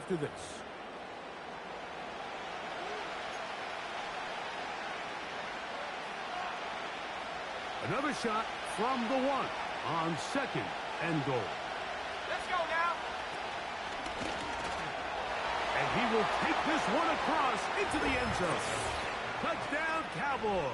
after this. Another shot from the 1 on 2nd and goal. Let's go now. And he will take this one across into the end zone. Touchdown, Cowboys.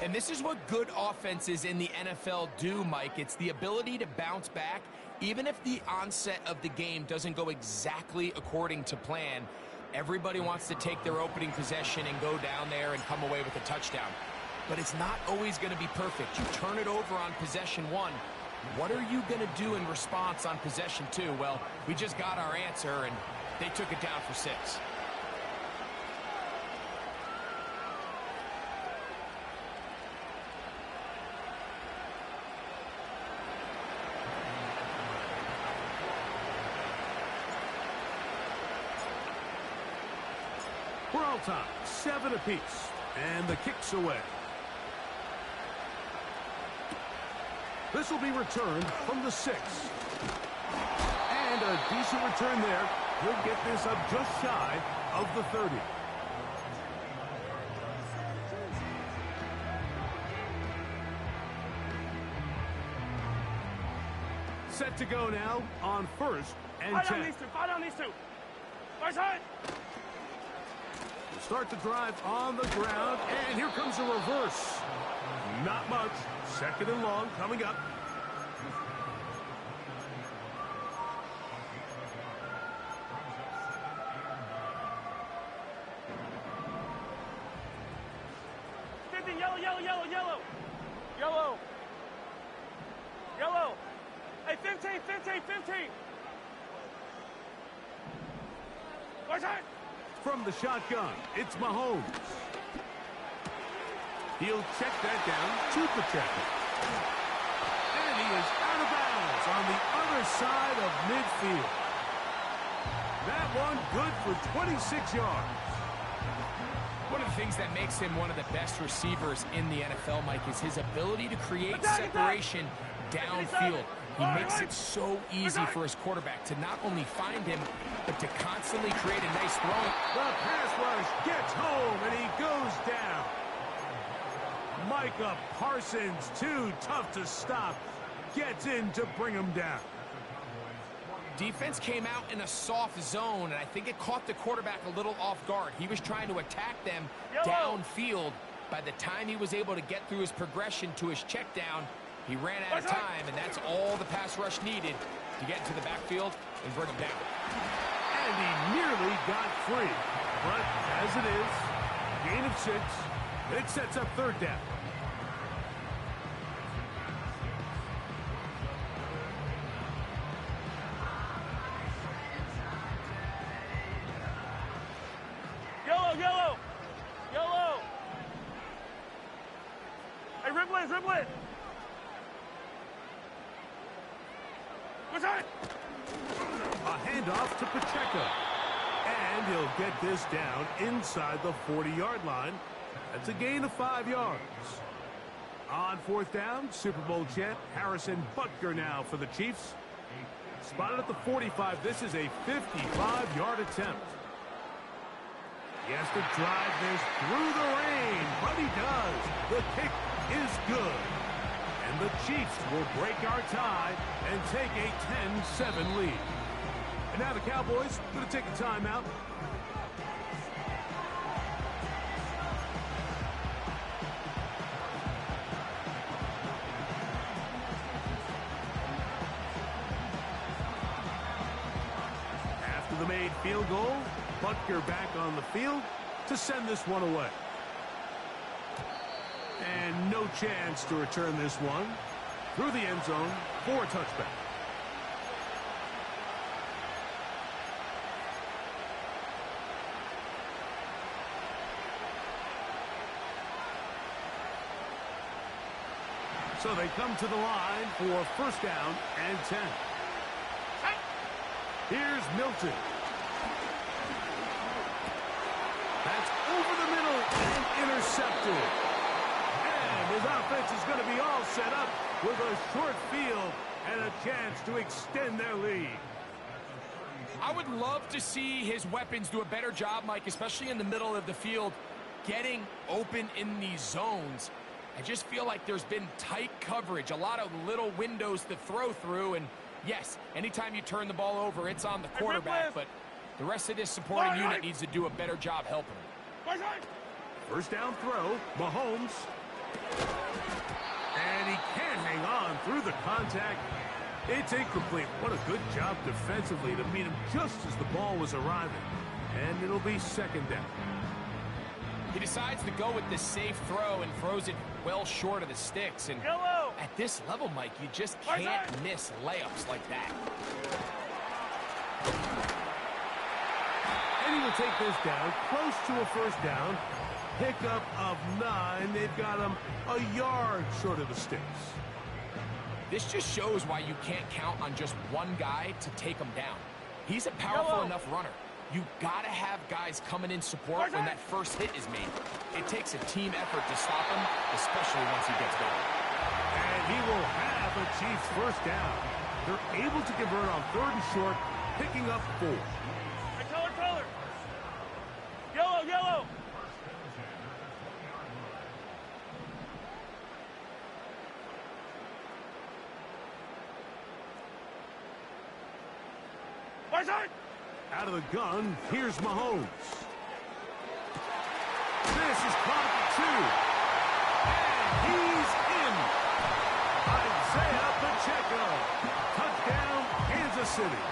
And this is what good offenses in the NFL do, Mike. It's the ability to bounce back, even if the onset of the game doesn't go exactly according to plan. Everybody wants to take their opening possession and go down there and come away with a touchdown. But it's not always going to be perfect. You turn it over on possession 1. What are you going to do in response on possession 2? Well, we just got our answer, and they took it down for 6. We're all time, 7 apiece, and the kick's away. This will be returned from the 6. And a decent return there. He'll get this up just shy of the 30. Set to go now on 1st and 10. Fight on these two. First hit. Start the drive on the ground, and here comes a reverse. Not much. 2nd and long coming up. Yellow. Hey, 15. First hit. From the shotgun, it's Mahomes. He'll check that down to Pacheco. And he is out of bounds on the other side of midfield. That one good for 26 yards. One of the things that makes him one of the best receivers in the NFL, Mike, is his ability to create separation downfield. He makes it so easy for his quarterback to not only find him, but to constantly create a nice throw. The pass rush gets home, and he goes down. Micah Parsons, too tough to stop, gets in to bring him down. Defense came out in a soft zone, and I think it caught the quarterback a little off guard. He was trying to attack them downfield. By the time he was able to get through his progression to his check down, he ran out of time, and that's all the pass rush needed to get into the backfield and bring him down. And he nearly got free. But as it is, gain of 6, it sets up 3rd down. Yellow. Hey, dribble it. A handoff to Pacheco. And he'll get this down inside the 40-yard line. That's a gain of 5 yards. On 4th down, Super Bowl champ Harrison Butker now for the Chiefs. Spotted at the 45. This is a 55-yard attempt. He has to drive this through the rain, but he does. The kick is good. And the Chiefs will break our tie and take a 10-7 lead. And now the Cowboys going to take a timeout. After the made field goal, Butker back on the field to send this one away. And no chance to return this one through the end zone for a touchback. So they come to the line for 1st down and 10. Here's Milton. That's over the middle and intercepted. And his offense is going to be all set up with a short field and a chance to extend their lead. I would love to see his weapons do a better job, Mike, especially in the middle of the field, getting open in these zones. I just feel like there's been tight coverage, a lot of little windows to throw through, and yes, anytime you turn the ball over, it's on the quarterback, but the rest of this supporting unit needs to do a better job helping him. First down throw, Mahomes. And he can't hang on through the contact. It's incomplete. What a good job defensively to meet him just as the ball was arriving. And it'll be second down. He decides to go with the safe throw and throws it well short of the sticks. And at this level, Mike, you just can't miss layups like that. And he will take this down close to a first down. Pickup of 9. They've got him a yard short of the sticks. This just shows why you can't count on just one guy to take him down. He's a powerful enough runner. You gotta have guys coming in support when that first hit is made. It takes a team effort to stop him, especially once he gets going. And he will have a Chiefs first down. They're able to convert on 3rd and short, picking up 4. Hey, color. Yellow. Out of the gun, here's Mahomes. This is caught for 2. And he's in. Isaiah Pacheco. Touchdown, Kansas City.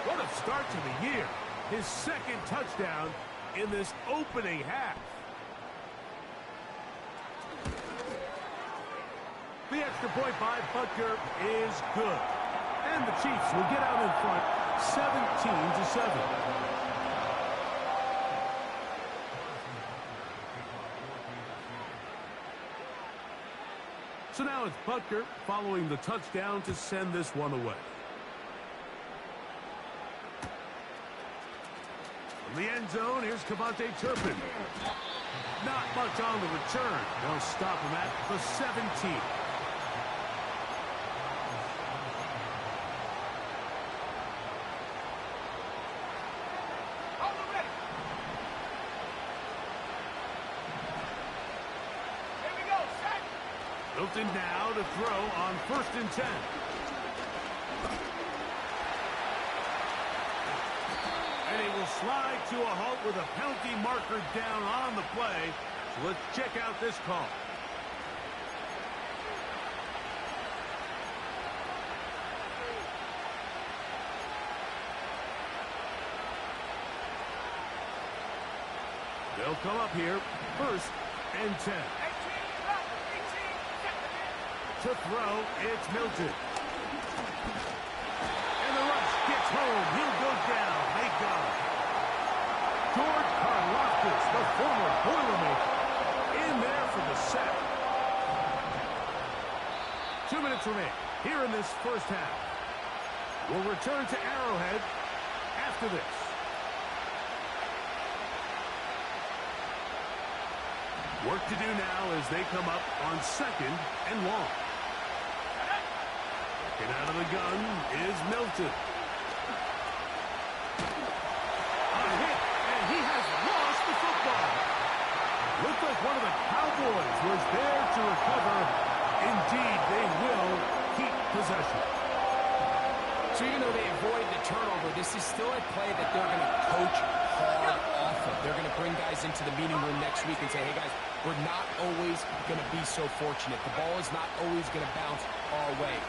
What a start to the year. His 2nd touchdown in this opening half. The extra point by Butker is good. And the Chiefs will get out in front 17-7. So now it's Butker following the touchdown to send this one away. From the end zone, here's Cavante Turpin. Not much on the return. They'll stop him at the 17. Hilton now to throw on 1st and 10. And he will slide to a halt with a penalty marker down on the play. So let's check out this call. They'll come up here, 1st and 10. To throw, it's Milton. And the rush gets home. He'll go down. They got him. George Karlaftis, the former Boilermaker, in there for the sack. 2 minutes remain here in this first half. We'll return to Arrowhead after this. Work to do now as they come up on 2nd and long. And out of the gun is Milton. A hit, and he has lost the football. Looked like one of the Cowboys was there to recover. Indeed, they will keep possession. So even though they avoid the turnover, this is still a play that they're going to coach hard off of. They're going to bring guys into the meeting room next week and say, hey, guys, we're not always going to be so fortunate. The ball is not always going to bounce our way.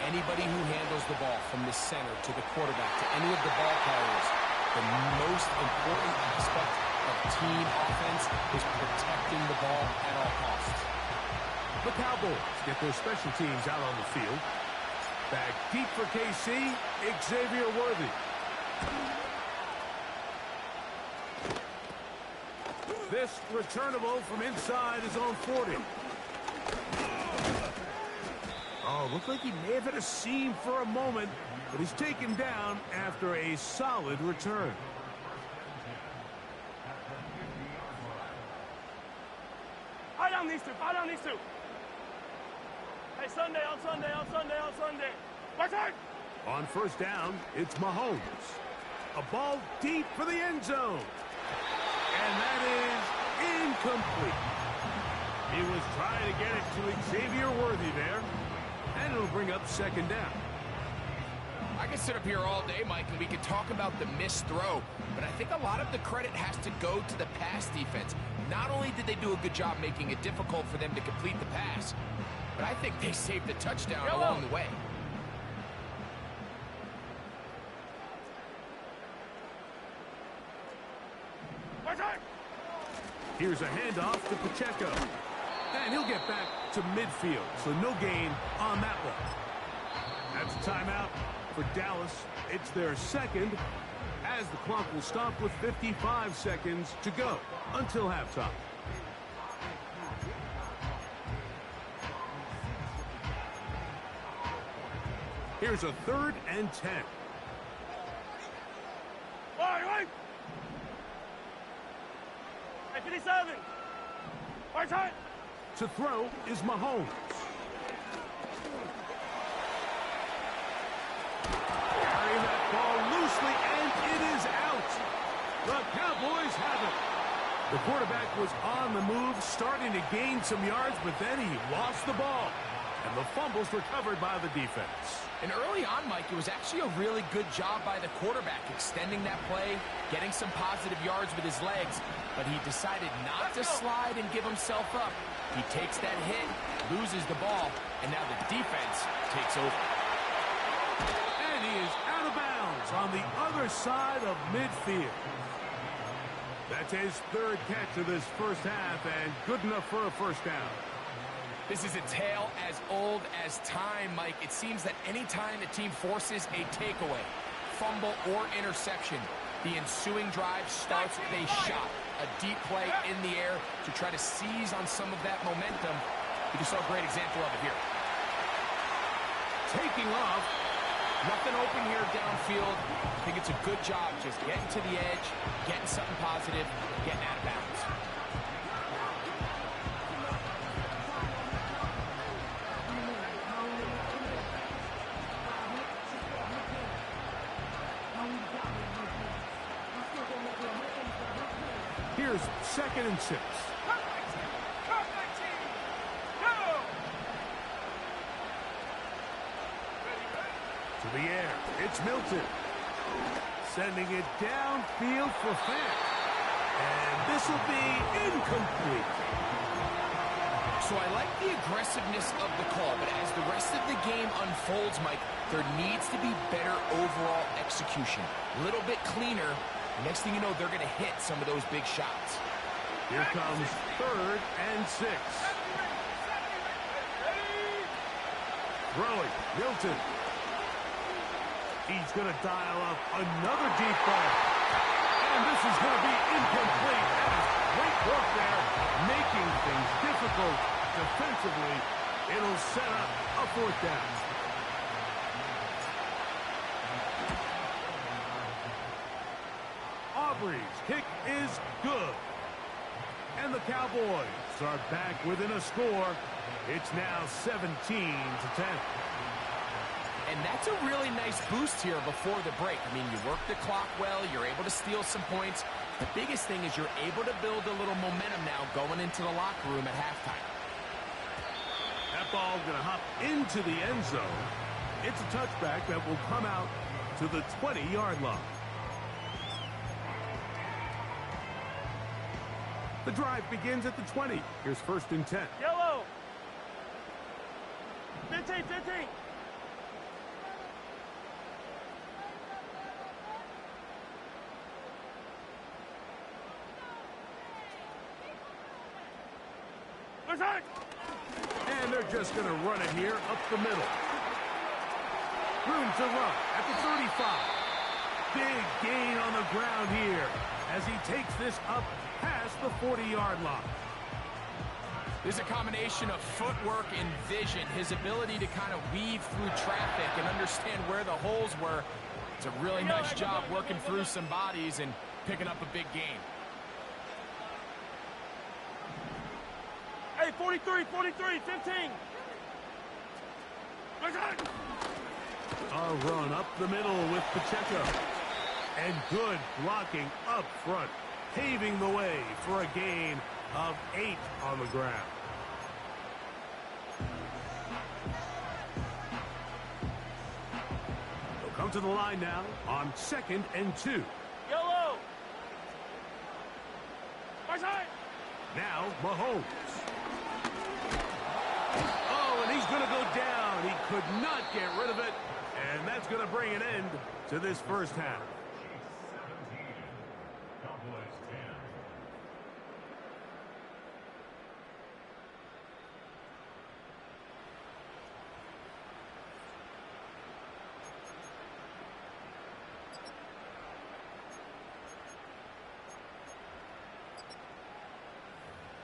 Anybody who handles the ball from the center to the quarterback to any of the ball carriers, the most important aspect of team offense is protecting the ball at all costs. The Cowboys get their special teams out on the field. Back deep for KC, Xavier Worthy. This returnable from inside his own 40. Oh, looked like he may have hit a seam for a moment, but he's taken down after a solid return. Fight on these two. Hey, Sunday. On 1st down, it's Mahomes. A ball deep for the end zone. And that is incomplete. He was trying to get it to Xavier Worthy there. And it'll bring up second down. I could sit up here all day, Mike, and we could talk about the missed throw, but I think a lot of the credit has to go to the pass defense. Not only did they do a good job making it difficult for them to complete the pass, but I think they saved the touchdown along the way. Here's a handoff to Pacheco. And he'll get back to midfield, so no gain on that one. That's a timeout for Dallas. It's their second, as the clock will stop with 55 seconds to go until halftime. Here's a 3rd and 10. Right. Hey, 57. Right side. To throw is Mahomes. Carrying that ball loosely, and it is out. The Cowboys have it. The quarterback was on the move, starting to gain some yards, but then he lost the ball. And the fumble's recovered by the defense. And early on, Mike, it was actually a really good job by the quarterback, extending that play, getting some positive yards with his legs, but he decided not to slide and give himself up. He takes that hit, loses the ball, and now the defense takes over. And he is out of bounds on the other side of midfield. That's his 3rd catch of this first half, and good enough for a first down. This is a tale as old as time, Mike. It seems that any time a team forces a takeaway, fumble, or interception, the ensuing drive starts with a shot, a deep play in the air to try to seize on some of that momentum. You just saw a great example of it here. Taking off. Nothing open here downfield. I think it's a good job just getting to the edge, getting something positive, getting out of bounds. Here's 2nd and 6. To the air, it's Milton. Sending it downfield for Fant. And this will be incomplete. So I like the aggressiveness of the call, but as the rest of the game unfolds, Mike, there needs to be better overall execution. A little bit cleaner. Next thing you know, they're going to hit some of those big shots. Here comes 3rd and 6. Throwing, Milton. He's going to dial up another deep ball. And this is going to be incomplete. That is great work there, making things difficult defensively. It'll set up a 4th down. Aubrey's kick is good. And the Cowboys are back within a score. It's now 17-10. And that's a really nice boost here before the break. I mean, you work the clock well, you're able to steal some points. The biggest thing is you're able to build a little momentum now going into the locker room at halftime. That ball's going to hop into the end zone. It's a touchback that will come out to the 20-yard line. The drive begins at the 20. Here's 1st and 10. Yellow. 15. And they're just going to run it here up the middle. Room to run at the 35. Big gain on the ground here as he takes this up past the 40-yard line. There's a combination of footwork and vision, his ability to kind of weave through traffic and understand where the holes were. It's a really nice job working through some bodies and picking up a big gain. Hey, 43, 15. A run up the middle with Pacheco. And good blocking up front, paving the way for a gain of 8 on the ground. They'll come to the line now on 2nd and 2. Yellow. Right side. Now Mahomes. Oh, and he's going to go down. He could not get rid of it. And that's going to bring an end to this first half.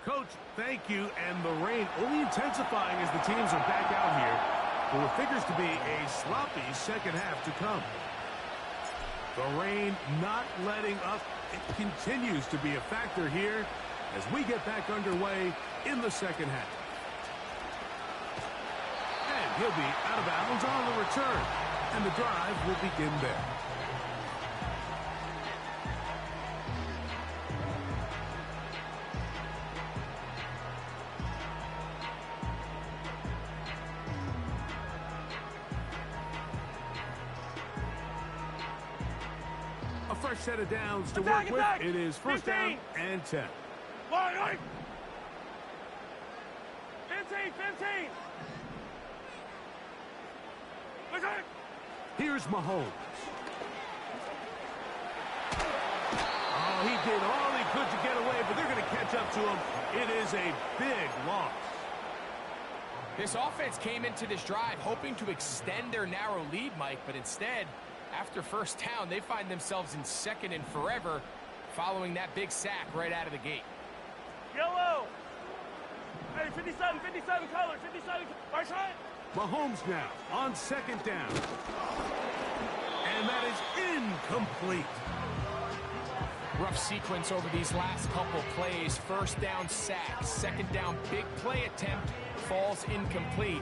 Coach, thank you. And the rain only intensifying as the teams are back out here for what figures to be a sloppy second half to come. The rain not letting up. It continues to be a factor here as we get back underway in the second half. And he'll be out of bounds on the return. And the drive will begin there. Fresh set of downs to work with. It is first 15. down and 10. Line. 15. Right side. Here's Mahomes. Oh, he did all he could to get away, but they're going to catch up to him. It is a big loss. This offense came into this drive hoping to extend their narrow lead, Mike, but instead, after first down, they find themselves in 2nd and forever following that big sack right out of the gate. Yellow. Hey, 57 color, 57. Right side. Mahomes now on 2nd down. And that is incomplete. Rough sequence over these last couple plays. First down sack, 2nd down big play attempt, falls incomplete.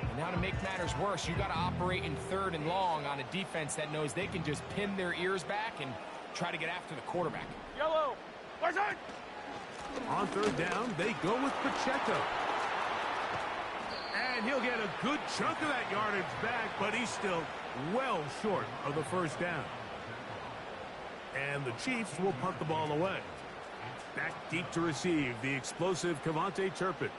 And now to make matters worse, you got to operate in 3rd and long on a defense that knows they can just pin their ears back and try to get after the quarterback. Yellow. Right side. On 3rd down, they go with Pacheco. And he'll get a good chunk of that yardage back, but he's still well short of the first down. And the Chiefs will punt the ball away. Back deep to receive, the explosive Kavontae Turpin.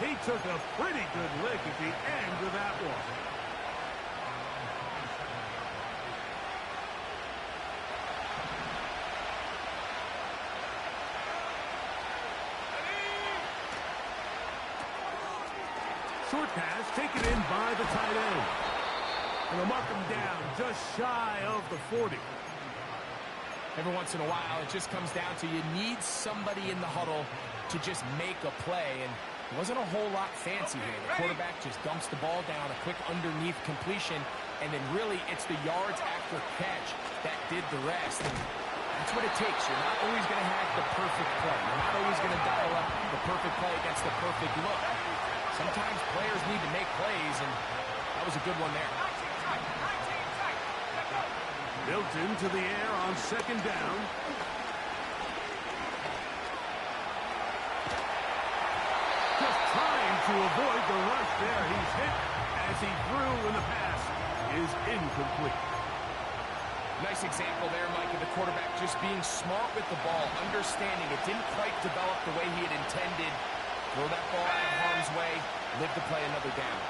He took a pretty good lick at the end of that one. Short pass taken in by the tight end. And they'll mark him down just shy of the 40. Every once in a while, it just comes down to you need somebody in the huddle to just make a play. And it wasn't a whole lot fancy here. The quarterback just dumps the ball down, a quick underneath completion, and then really it's the yards after catch that did the rest. And that's what it takes. You're not always going to have the perfect play. You're not always going to dial up the perfect play against the perfect look. Sometimes players need to make plays, and that was a good one there. Milton to the air on 2nd down. Just trying to avoid the rush there. He's hit as he threw, and the pass is incomplete. Nice example there, Mike, of the quarterback just being smart with the ball, understanding it didn't quite develop the way he had intended. Throw that ball out of harm's way, live to play another down.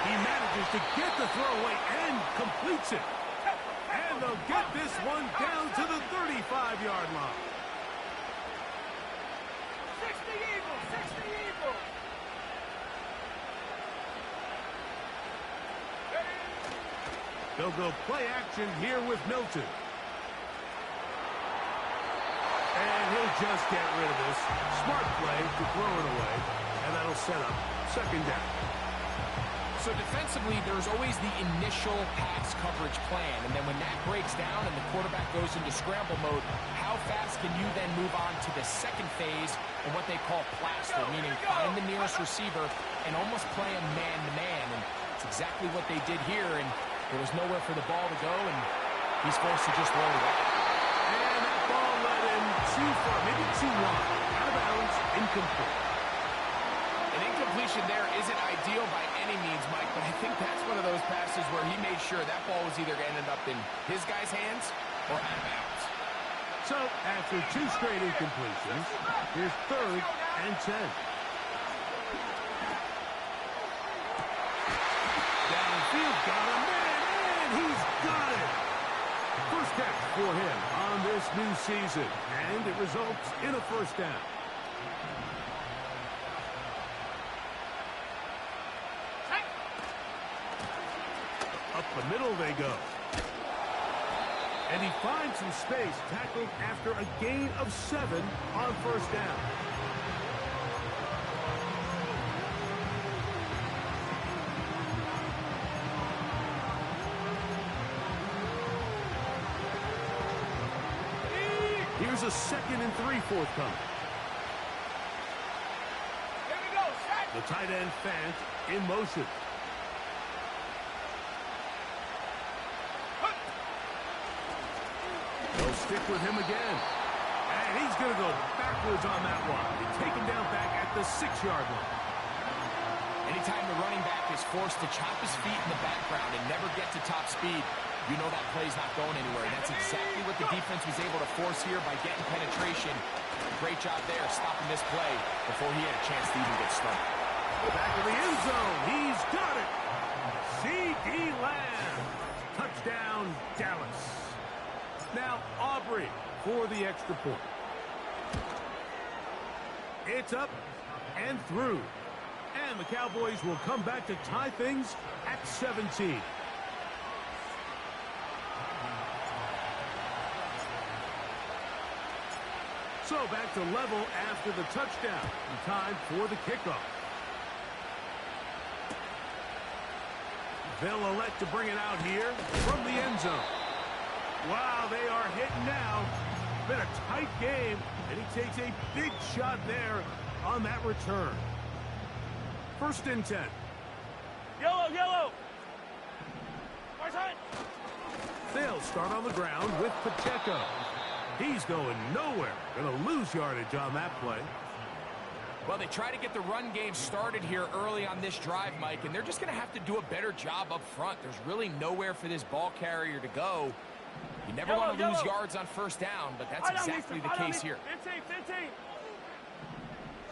He manages to get the throw away and completes it. And they'll get this one down to the 35-yard line. 60 Eagles, 60 Eagles. They'll go play action here with Milton. And he'll just get rid of this. Smart play to throw it away. And that'll set up second down. So defensively, there's always the initial pass coverage plan, and then when that breaks down and the quarterback goes into scramble mode, how fast can you then move on to the second phase and what they call plaster, meaning find the nearest receiver and almost play him man-to-man, and it's exactly what they did here, and there was nowhere for the ball to go, and he's forced to just roll it out. And that ball led him too far, maybe too wide. Out of bounds, incomplete. An incompletion there isn't ideal by any means, Mike, but I think that's one of those passes where he made sure that ball was either going to end up in his guy's hands or out of bounds. So, after two straight incompletions, here's 3rd and 10. Downfield, got a man, and he's got it! First catch for him on this new season, and it results in a first down. Up the middle they go. And he finds some space, tackled after a gain of 7 on first down. Here's a 2nd and 3 forthcoming. Here we go, set. The tight end Fant in motion. They'll stick with him again. And he's going to go backwards on that one. He's taken down back at the 6-yard line. Anytime the running back is forced to chop his feet in the background and never get to top speed, you know that play's not going anywhere. And that's exactly what the defense was able to force here by getting penetration. Great job there stopping this play before he had a chance to even get started. Back of the end zone. He's got it. C.D. Lamb. Touchdown, Dallas. Now Aubrey for the extra point. It's up and through. And the Cowboys will come back to tie things at 17. So back to level after the touchdown. Time for the kickoff. They'll elect to bring it out here from the end zone. Wow, they are hitting now. Been a tight game, and he takes a big shot there on that return. 1st and 10. Yellow, yellow. They'll start on the ground with Pacheco. He's going nowhere. Going to lose yardage on that play. Well, they try to get the run game started here early on this drive, Mike, and they're just going to have to do a better job up front. There's really nowhere for this ball carrier to go. You never want to lose yards on first down, but that's exactly the case here. 15.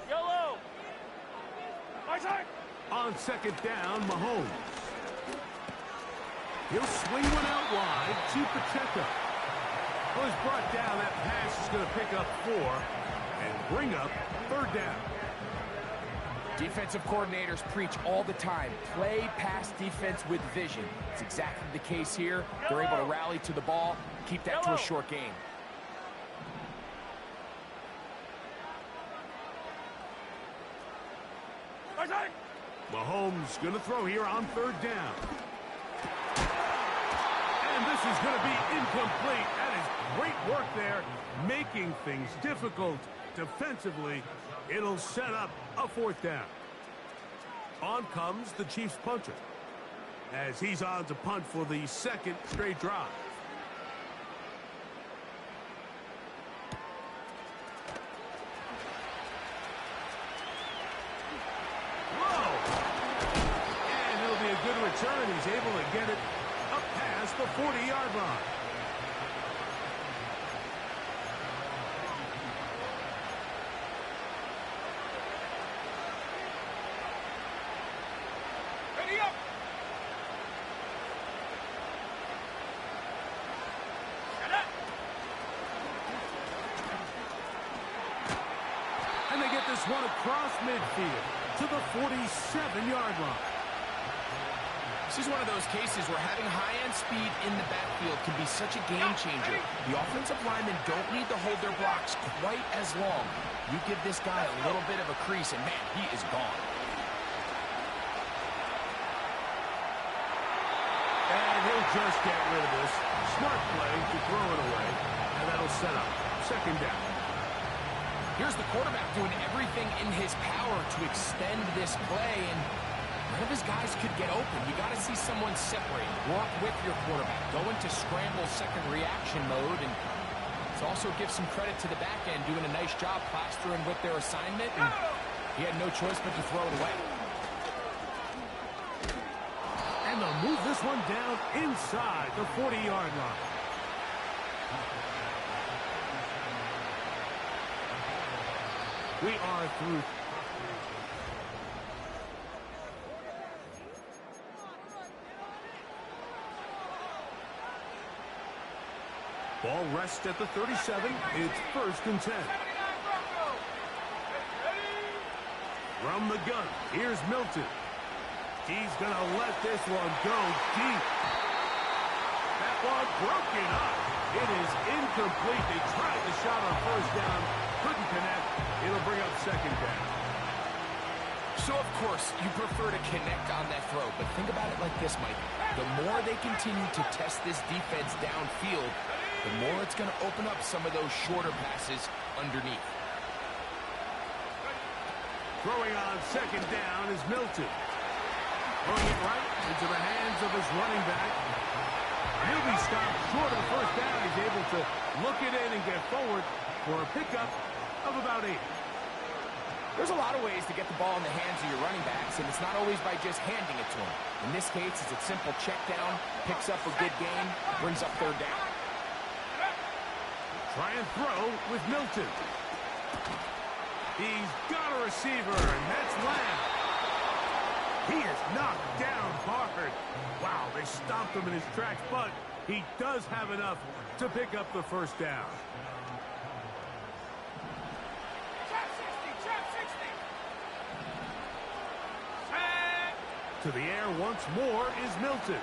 Yellow. On 2nd down, Mahomes. He'll swing one out wide to Pacheco. Well, he's brought down. That pass is going to pick up 4 and bring up 3rd down. Defensive coordinators preach all the time, play pass defense with vision. It's exactly the case here. They're able to rally to the ball, keep that to a short game. Mahomes going to throw here on 3rd down. And this is going to be incomplete. That is great work there, making things difficult defensively. It'll set up a 4th down. On comes the Chiefs punter, as he's on to punt for the 2nd straight drive. Good return. He's able to get it up past the 40-yard line. Ready up. And they get this one across midfield to the 47-yard line. This is one of those cases where having high-end speed in the backfield can be such a game changer. The offensive linemen don't need to hold their blocks quite as long. You give this guy a little bit of a crease, and man, he is gone. And he'll just get rid of this. Smart play to throw it away, and that'll set up second down. Here's the quarterback doing everything in his power to extend this play, and none of his guys could get open. You got to see someone separate, work with your quarterback, go into scramble second reaction mode, and let's also give some credit to the back end doing a nice job plastering with their assignment, and he had no choice but to throw it away. And they'll move this one down inside the 40-yard line. We are through. Ball rests at the 37. It's 1st and 10. From the gun, here's Milton. He's going to let this one go deep. That one broken up. It is incomplete. They tried the shot on 1st down. Couldn't connect. It'll bring up 2nd down. So, of course, you prefer to connect on that throw, but think about it like this, Mike. The more they continue to test this defense downfield, the more it's going to open up some of those shorter passes underneath. Throwing on 2nd down is Milton. Throwing it right into the hands of his running back. He'll be stopped short of the 1st down. He's able to look it in and get forward for a pickup of about 8. There's a lot of ways to get the ball in the hands of your running backs, and it's not always by just handing it to them. In this case, it's a simple check down, picks up a good gain, brings up 3rd down. Try and throw with Milton. He's got a receiver, and that's Lamb. He is knocked down hard. Wow, they stopped him in his tracks, but he does have enough to pick up the 1st down. To the air once more is Milton.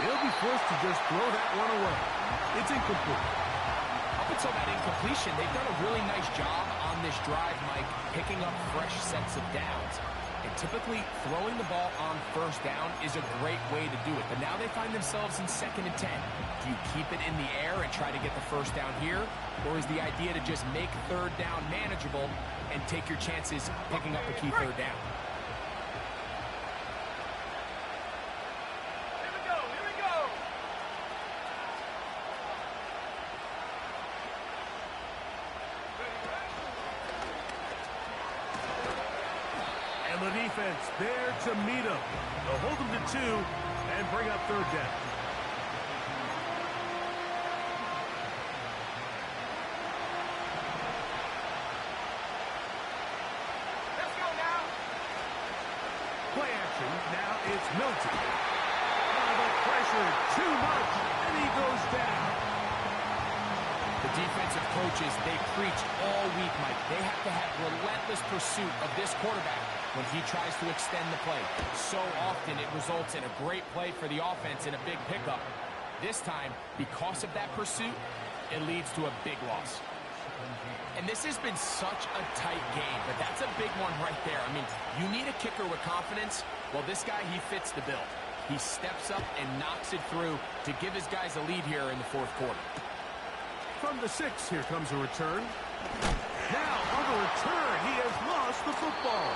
He'll be forced to just throw that one away. It's incomplete. Up until that incompletion, they've done a really nice job on this drive, Mike, picking up fresh sets of downs. And typically, throwing the ball on 1st down is a great way to do it. But now they find themselves in 2nd and 10. Do you keep it in the air and try to get the 1st down here? Or is the idea to just make 3rd down manageable and take your chances picking up a key 3rd down? Here we go. And the defense there to meet him. They'll hold him to 2 and bring up 3rd down. Let's go now. Play action. Now it's Milton. The pressure too much, and he goes down. The defensive coaches, they preach all week, Mike. They have to have relentless pursuit of this quarterback when he tries to extend the play. So often it results in a great play for the offense and a big pickup. This time, because of that pursuit, it leads to a big loss. And this has been such a tight game, but that's a big one right there. I mean, you need a kicker with confidence. Well, this guy, he fits the bill. He steps up and knocks it through to give his guys a lead here in the 4th quarter. From the 6, here comes a return. Now, on the return, he has lost the football.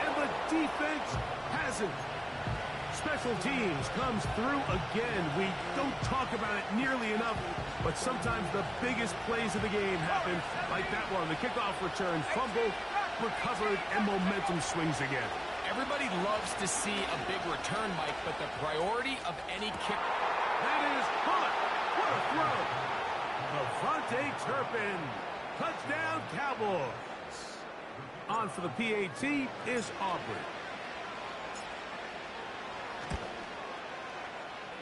And the defense hasn't. Special teams comes through again. We don't talk about it nearly enough, but sometimes the biggest plays of the game happen like that one. The kickoff return, fumble, recovered, and momentum swings again. Everybody loves to see a big return, Mike, but the priority of any kick... That is hot. What a throw. Devontae Turpin. Touchdown, Cowboys. On for the PAT is Aubrey.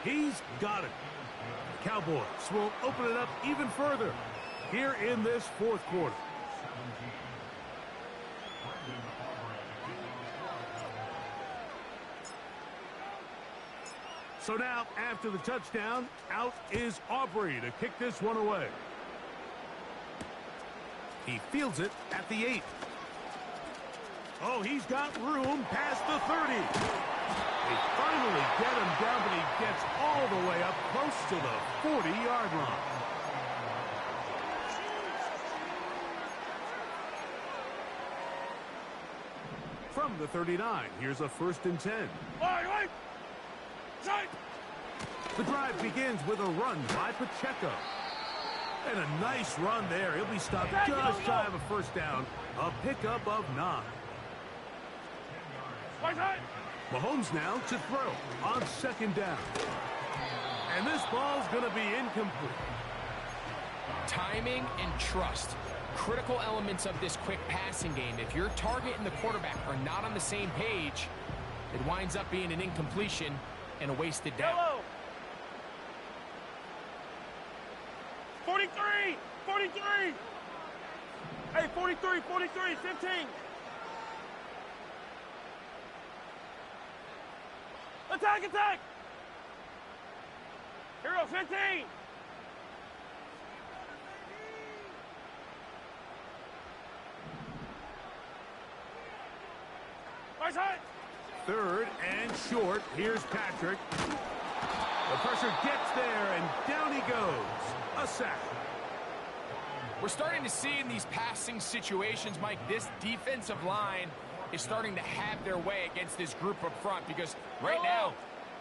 He's got it. The Cowboys will open it up even further here in this 4th quarter. So now, after the touchdown, out is Aubrey to kick this one away. He fields it at the 8. Oh, he's got room past the 30. They finally get him down, but he gets all the way up close to the 40-yard line. From the 39, here's a 1st and 10. The drive begins with a run by Pacheco. And a nice run there. He'll be stopped just shy of a 1st down. A pickup of 9. Mahomes now to throw on 2nd down. And this ball's going to be incomplete. Timing and trust. Critical elements of this quick passing game. If your target and the quarterback are not on the same page, it winds up being an incompletion and a wasted down. Yellow. 43! 43! Hey, 43, 43, 15. Attack, attack! Hero, 15! Nice hit! 3rd and short. Here's Patrick. The pressure gets there, and down he goes. A sack. We're starting to see in these passing situations, Mike, this defensive line is starting to have their way against this group up front because right now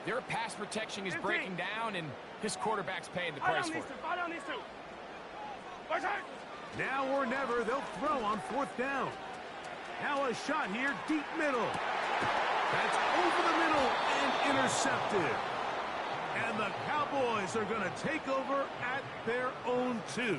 their pass protection is breaking down and this quarterback's paying the price for it. Now or never, they'll throw on 4th down. Now a shot here, deep middle. That's over the middle and intercepted. And the Cowboys are going to take over at their own 2.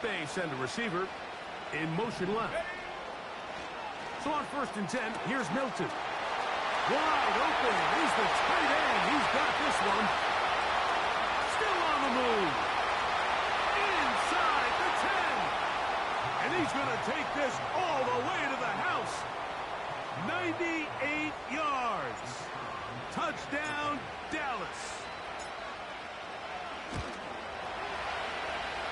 They send a receiver in motion left. So on 1st and 10, here's Milton. Wide open. He's the tight end. He's got this one. Still on the move. Inside the 10. And he's going to take this all the way to the house. 98 yards. Touchdown, Dallas.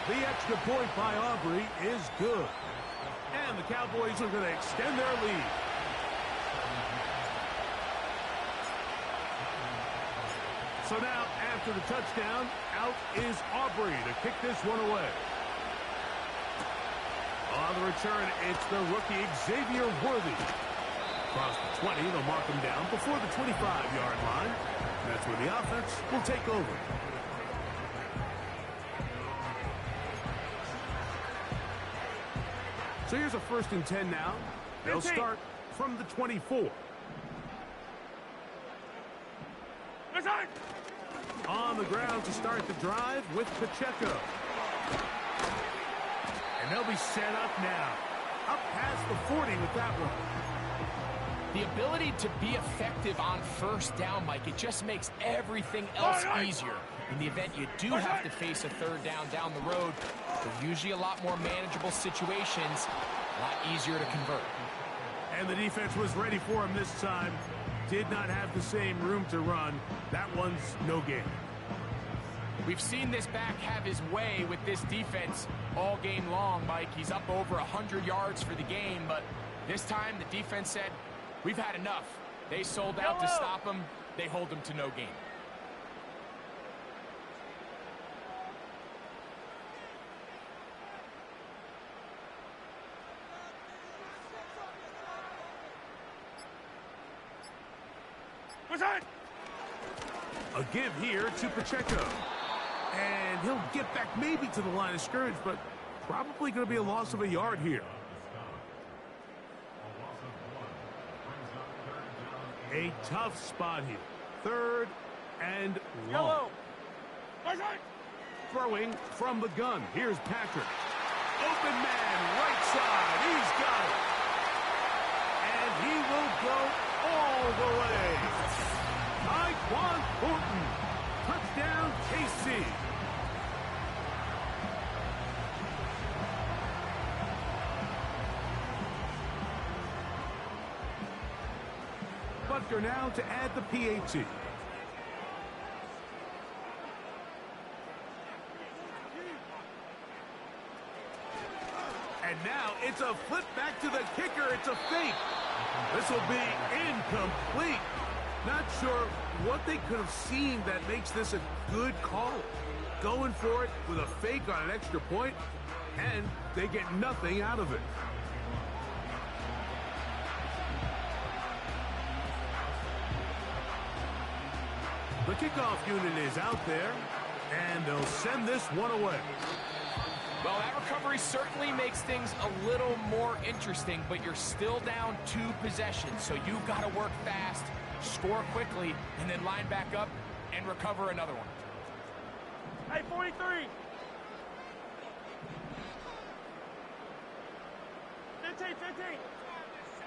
The extra point by Aubrey is good. And the Cowboys are going to extend their lead. So now, after the touchdown, out is Aubrey to kick this one away. On the return, it's the rookie Xavier Worthy. Across the 20, they'll mark him down before the 25-yard line. That's where the offense will take over. So here's a 1st and 10 now. They'll start from the 24. On the ground to start the drive with Pacheco. And they'll be set up now. Up past the 40 with that one. The ability to be effective on 1st down, Mike, it just makes everything else easier. In the event you do have to face a 3rd down the road, they're usually a lot more manageable situations, a lot easier to convert. And the defense was ready for him this time. Did not have the same room to run. That one's no gain. We've seen this back have his way with this defense all game long, Mike. He's up over 100 yards for the game, but this time the defense said, we've had enough. They sold out to stop him. They hold him to no gain. A give here to Pacheco. And he'll get back maybe to the line of scrimmage, but probably going to be a loss of a yard here. A tough spot here. 3rd and long. Right. Throwing from the gun. Here's Patrick. Open man, right side. He's got it. And he will go all the way. Tyquan Thornton. Touchdown, KC. Butker now to add the PAT. And now it's a flip back to the kicker. It's a fake. This will be incomplete. Not sure what they could have seen that makes this a good call. Going for it with a fake on an extra point, and they get nothing out of it. The kickoff unit is out there, and they'll send this one away. Well, that recovery certainly makes things a little more interesting, but you're still down 2 possessions, so you've got to work fast, score quickly, and then line back up and recover another one. Hey, 43. 15.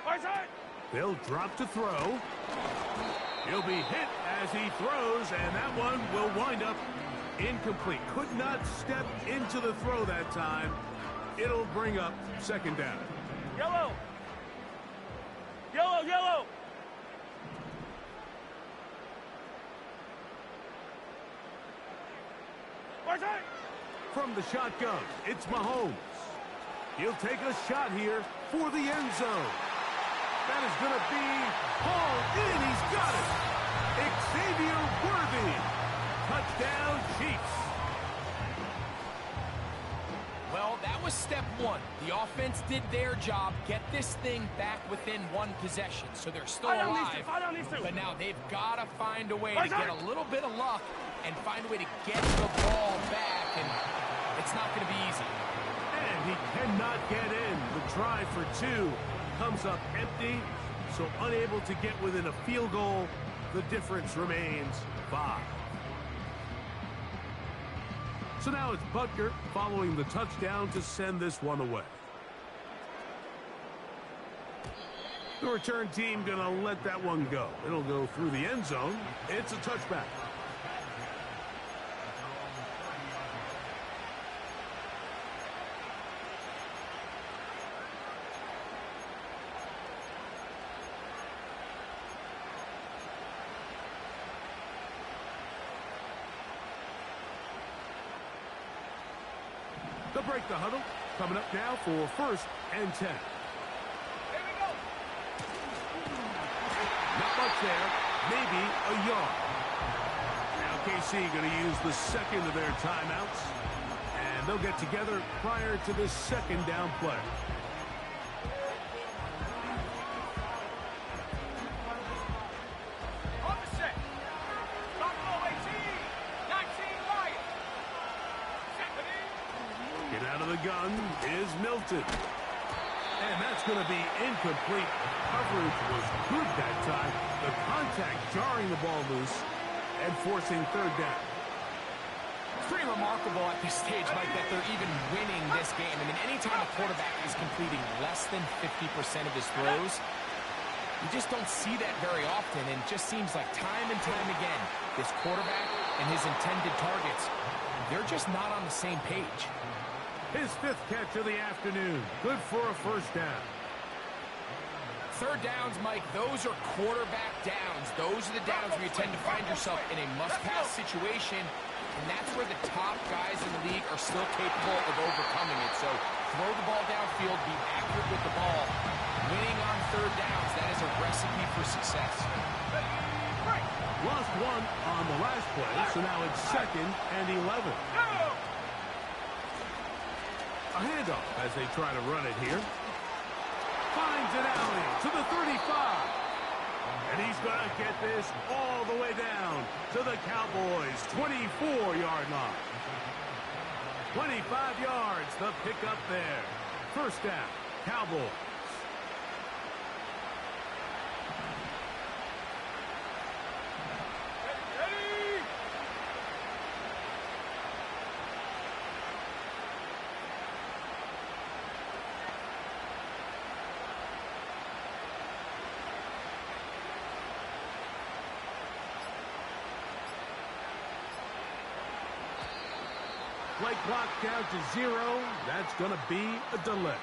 Right side. They'll drop to throw. He'll be hit as he throws, and that one will wind up incomplete. Could not step into the throw that time. It'll bring up second down. Yellow. Right side. From the shotgun, it's Mahomes. He'll take a shot here for the end zone. That is going to be hauled in. He's got it. Xavier Worthy. Touchdown, Chiefs. Well, that was step 1. The offense did their job, get this thing back within 1 possession, so they're still alive. But now they've got to find a way to get a little bit of luck and find a way to get the ball back, and it's not going to be easy. And he cannot get in. The try for 2 comes up empty, so unable to get within a field goal. The difference remains 5. So now it's Butker following the touchdown to send this one away. The return team going to let that one go. It'll go through the end zone. It's a touchback. They'll break the huddle. Coming up now for 1st and 10. Here we go. Not much there. Maybe a yard. Now KC going to use the second of their timeouts. And they'll get together prior to this second down play. On the set. Stop low, 18. 19 wide. Get out of the gun is Milton. And that's going to be incomplete. Coverage was good that time. The contact jarring the ball loose and forcing 3rd down. It's pretty remarkable at this stage, Mike, that they're even winning this game. I mean, anytime a quarterback is completing less than 50% of his throws, you just don't see that very often, and it just seems like time and time again, this quarterback and his intended targets, they're just not on the same page. His 5th catch of the afternoon. Good for a 1st down. 3rd downs, Mike, those are quarterback downs. Those are the downs where you tend to find yourself in a must-pass situation, and that's where the top guys in the league are still capable of overcoming it. So throw the ball downfield, be accurate with the ball. Winning on 3rd downs, that is a recipe for success. Lost 1 on the last play, so now it's 2nd and 11. A handoff as they try to run it here. Finds an alley to the 35. And he's going to get this all the way down to the Cowboys' 24-yard line. 25 yards, the pickup there. 1st down, Cowboys. Play clock down to 0. That's going to be a delay.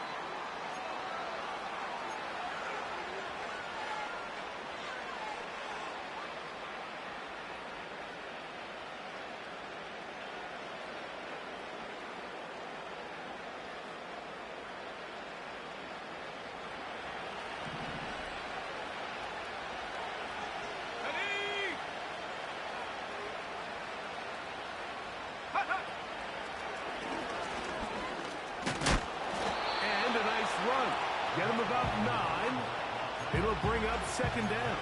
Get him about 9. It'll bring up second down.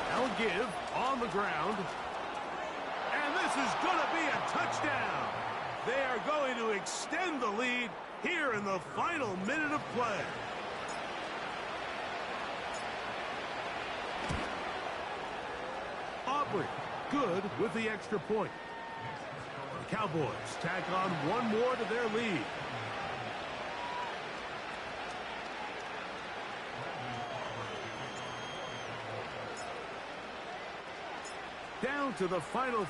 Now give on the ground. And this is going to be a touchdown. They are going to extend the lead here in the final minute of play. Good with the extra point. The Cowboys tack on one more to their lead. Down to the final